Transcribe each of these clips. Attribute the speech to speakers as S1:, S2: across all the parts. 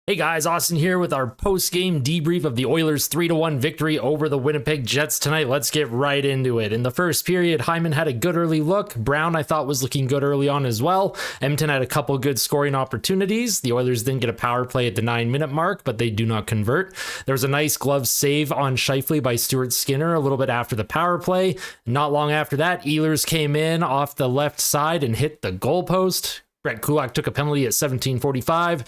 S1: Hey guys, Austin here with our post-game debrief of the Oilers' 3-1 victory over the Winnipeg Jets tonight. Let's get right into it. In the first period, Hyman had a good early look. Brown, I thought, was looking good early on as well. Edmonton had a couple good scoring opportunities. The Oilers didn't get a power play at the 9-minute mark, but they do not convert. There was a nice glove save on Scheifele by Stuart Skinner a little bit after the power play. Not long after that, Ehlers came in off the left side and hit the goalpost. Brett Kulak took a penalty at 17:45.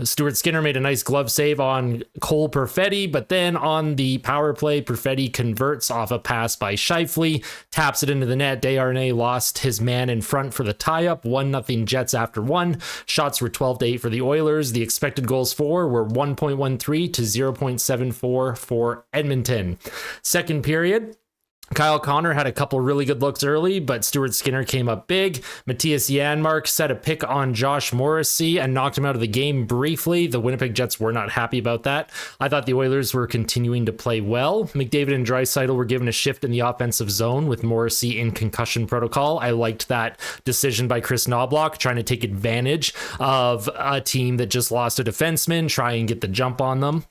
S1: Stuart Skinner made a nice glove save on Cole Perfetti, but then on the power play, Perfetti converts off a pass by Scheifele, taps it into the net. Desharnais lost his man in front for the tie-up, 1-0 Jets after one. Shots were 12-8 for the Oilers. The expected goals for were 1.13 to 0.74 for Edmonton. Second period, Kyle Connor had a couple really good looks early, but Stuart Skinner came up big. Matthias Janmark set a pick on Josh Morrissey and knocked him out of the game briefly. The Winnipeg Jets were not happy about that. I thought the Oilers were continuing to play well. McDavid and Draisaitl were given a shift in the offensive zone with Morrissey in concussion protocol. I liked that decision by Chris Knobloch, trying to take advantage of a team that just lost a defenseman, try and get the jump on them.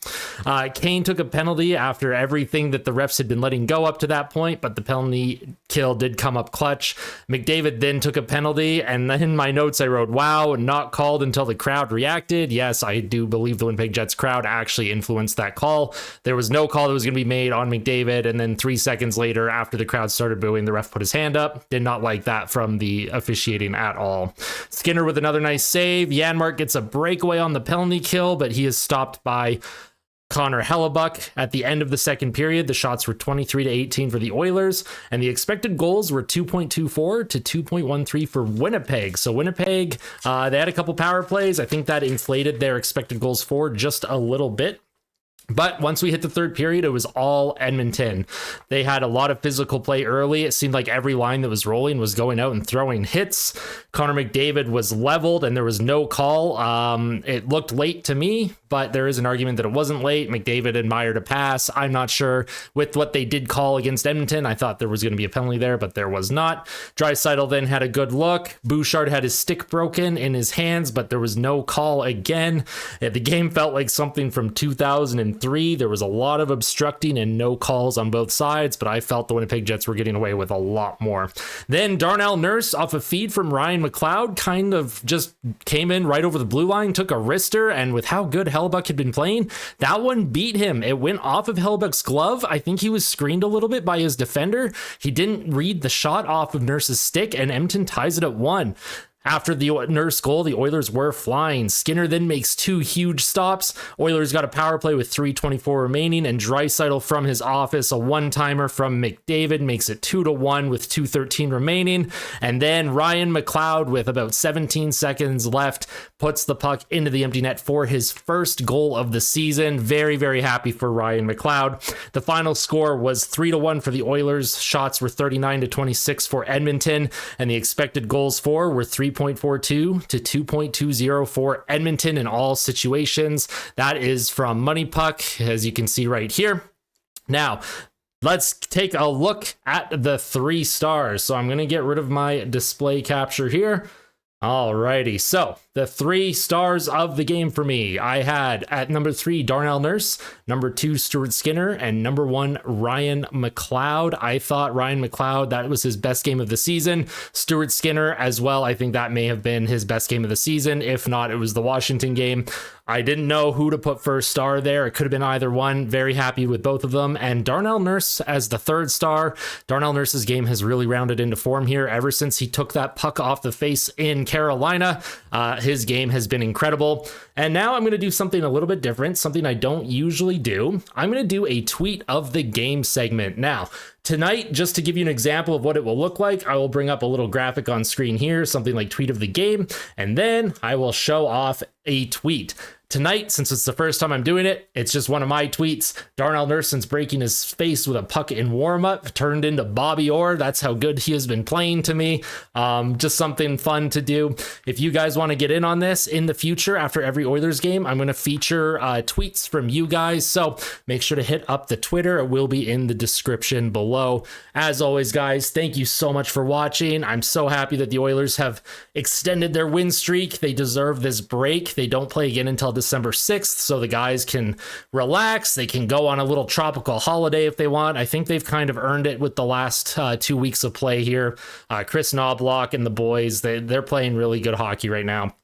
S1: Kane took a penalty after everything that the refs had been letting go up to that point, but the penalty kill did come up clutch. McDavid then took a penalty, and then in my notes I wrote, wow, not called until the crowd reacted. Yes, I do believe the Winnipeg Jets crowd actually influenced that call. There was no call that was going to be made on McDavid, and then 3 seconds later, after the crowd started booing, the ref put his hand up. Did not like that from the officiating at all. Skinner with another nice save. Janmark gets a breakaway on the penalty kill, but he is stopped by Connor Hellebuck at the end of the second period. The shots were 23-18 for the Oilers, and the expected goals were 2.24 to 2.13 for Winnipeg. So Winnipeg, they had a couple power plays. I think that inflated their expected goals for just a little bit. But once we hit the third period, it was all Edmonton. They had a lot of physical play early. It seemed like every line that was rolling was going out and throwing hits. Connor McDavid was leveled and there was no call. It looked late to me, but there is an argument that it wasn't late. McDavid admired a pass. I'm not sure with what they did call against Edmonton. I thought there was going to be a penalty there, but there was not. Draisaitl then had a good look. Bouchard had his stick broken in his hands, but there was no call again. The game felt like something from 2003. There was a lot of obstructing and no calls on both sides, but I felt the Winnipeg Jets were getting away with a lot more. Then Darnell Nurse, off a feed from Ryan McLeod, kind of just came in right over the blue line, took a wrister, and with how good Hellebuck had been playing, that one beat him. It went off of Hellebuck's glove. I think he was screened a little bit by his defender. He didn't read the shot off of Nurse's stick, and Edmonton ties it at 1. After the Nurse goal, the Oilers were flying. Skinner then makes 2 huge stops. Oilers got a power play with 3:24 remaining, and Draisaitl from his office, a one-timer from McDavid, makes it 2-1 with 2:13 remaining. And then Ryan McLeod, with about 17 seconds left, puts the puck into the empty net for his first goal of the season. Very, very happy for Ryan McLeod. The final score was 3-1 for the Oilers. Shots were 39-26 for Edmonton, and the expected goals for were 3.42 to 2.20 for Edmonton in all situations. That is from Money Puck, as you can see right here. Now, let's take a look at the 3 stars. So I'm going to get rid of my display capture here. Alrighty, so the 3 stars of the game for me, I had at number 3, Darnell Nurse, number 2, Stuart Skinner, and number 1, Ryan McLeod. I thought Ryan McLeod, that was his best game of the season. Stuart Skinner as well, I think that may have been his best game of the season. If not, it was the Washington game. I didn't know who to put first star there. It could have been either one. Very happy with both of them. And Darnell Nurse as the 3rd star. Darnell Nurse's game has really rounded into form here ever since he took that puck off the face in Carolina. His game has been incredible. And now I'm going to do something a little bit different, something I don't usually do. I'm going to do a tweet of the game segment. Now, tonight, just to give you an example of what it will look like, I will bring up a little graphic on screen here, something like tweet of the game, and then I will show off a tweet. Tonight, since it's the first time I'm doing it, it's just one of my tweets. Darnell Nurse, since breaking his face with a puck in warm-up, turned into Bobby Orr. That's how good he has been playing to me. Just something fun to do. If you guys want to get in on this in the future, after every Oilers game, I'm going to feature tweets from you guys. So make sure to hit up the Twitter. It will be in the description below. As always, guys, thank you so much for watching. I'm so happy that the Oilers have extended their win streak. They deserve this break. They don't play again until December December 6th, so the guys can relax. They can go on a little tropical holiday if they want. I think they've kind of earned it with the last 2 weeks of play here. Chris Knobloch and the boys, they're playing really good hockey right now.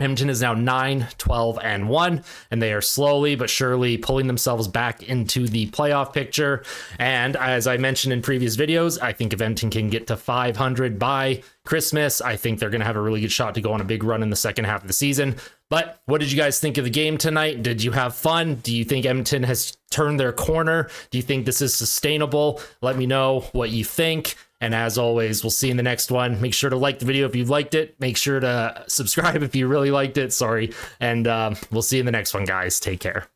S1: Edmonton is now 9-12-1, and they are slowly but surely pulling themselves back into the playoff picture. And as I mentioned in previous videos, I think if Edmonton can get to 500 by Christmas, I think they're going to have a really good shot to go on a big run in the second half of the season. But what did you guys think of the game tonight? Did you have fun? Do you think Edmonton has turned their corner? Do you think this is sustainable? Let me know what you think. And as always, we'll see you in the next one. Make sure to like the video if you liked it. Make sure to subscribe if you really liked it. Sorry. And we'll see you in the next one, guys. Take care.